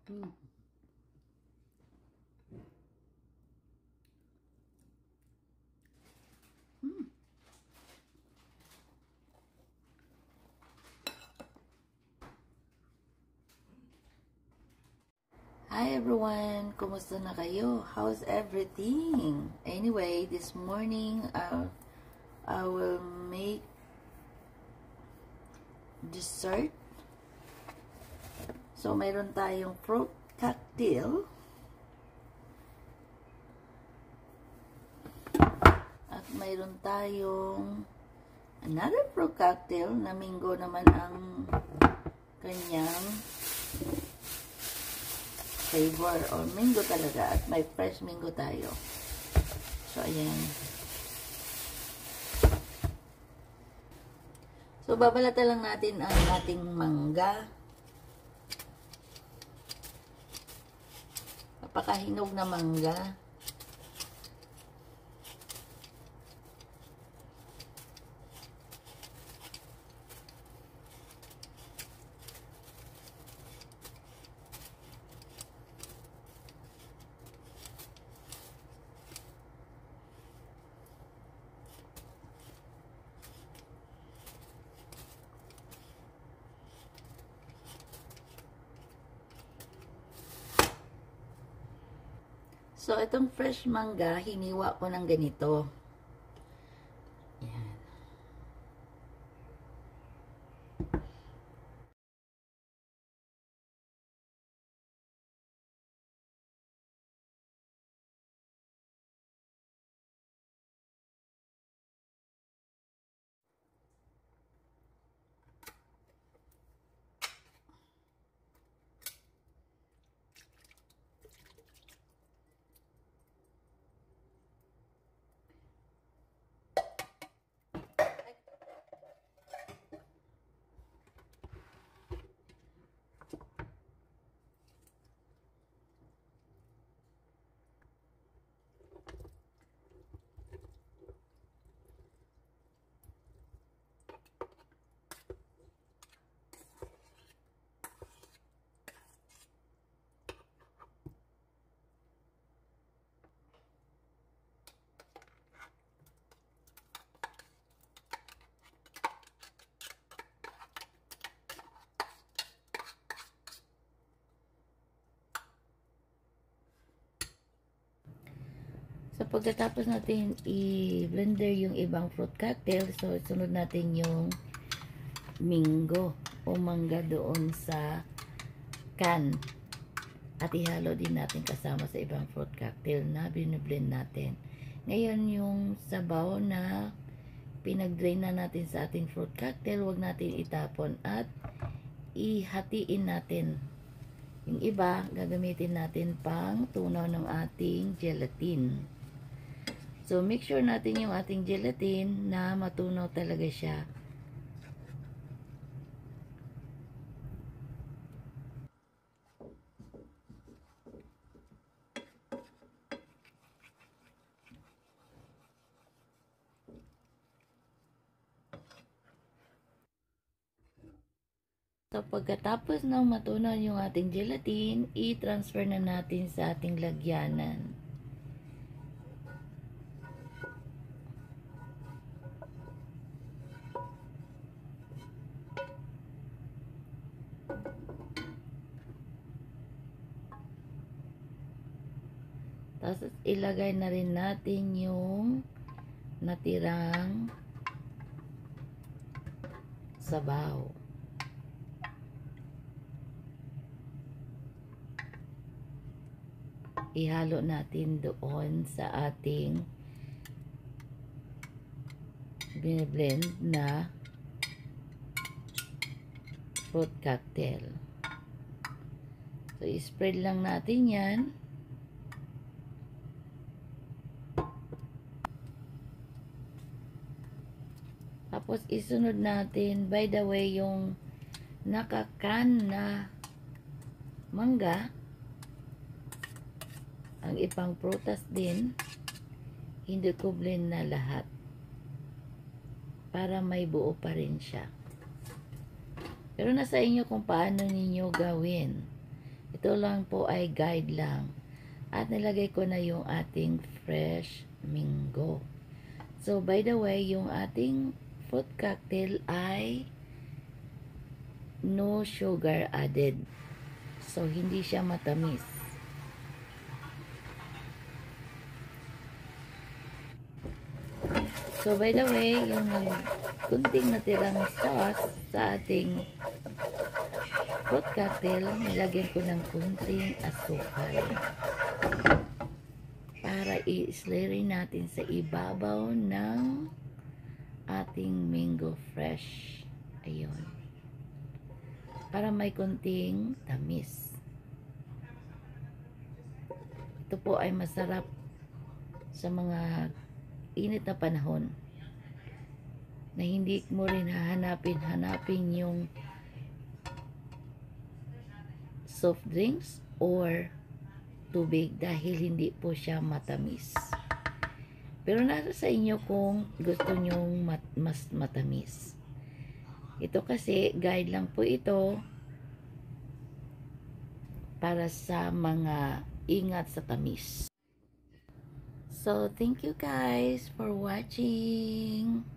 Mm. Mm. Hi everyone! Kumusta na kayo? How's everything? Anyway, this morning I will make dessert. So, mayroon tayong fruit cocktail. At mayroon tayong another fruit cocktail na mango naman ang kanyang flavor or mango talaga. At may fresh mango tayo. So, ayan. So, babalatan lang natin ang ating mangga. Napakahinog na mangga. So, itong fresh mangga, hiniwa ko ng ganito. Yan. So, pagkatapos natin i-blender yung ibang fruit cocktail, so, sunod natin yung mango o mangga doon sa can. At ihalo din natin kasama sa ibang fruit cocktail na biniblend natin. Ngayon, yung sabaw na pinag-drain na natin sa ating fruit cocktail, huwag natin itapon at ihatiin natin. Yung iba, gagamitin natin pang tunaw ng ating gelatin. So, make sure natin yung ating gelatin na matunaw talaga siya. So, pagkatapos ng matunaw yung ating gelatin, i-transfer na natin sa ating lagyanan. Tapos, ilagay na rin natin yung natirang sabaw. Ihalo natin doon sa ating biniblend na fruit cocktail. So, i-spread lang natin yan. Tapos, isunod natin, by the way, yung nakakan na mangga, ang ipang prutas din, hindi ko blend na lahat para may buo pa rin siya. Pero nasa inyo kung paano ninyo gawin. Ito lang po ay guide lang. At nilagay ko na yung ating fresh mango. So, by the way, yung ating fruit cocktail ay no sugar added. So, hindi siya matamis. So, by the way, yung kunting natirang sauce sa ating fruit cocktail, nilagyan ko ng kunting asukal. Para i-slurry natin sa ibabaw ng ating mango fresh. Ayun. Para may kunting tamis. Ito po ay masarap sa mga init na panahon na hindi mo rin hahanapin yung soft drinks or tubig dahil hindi po siya matamis. Pero nasa sa inyo kung gusto nyong mas matamis. Ito kasi guide lang po ito para sa mga ingat sa tamis. So, thank you guys for watching.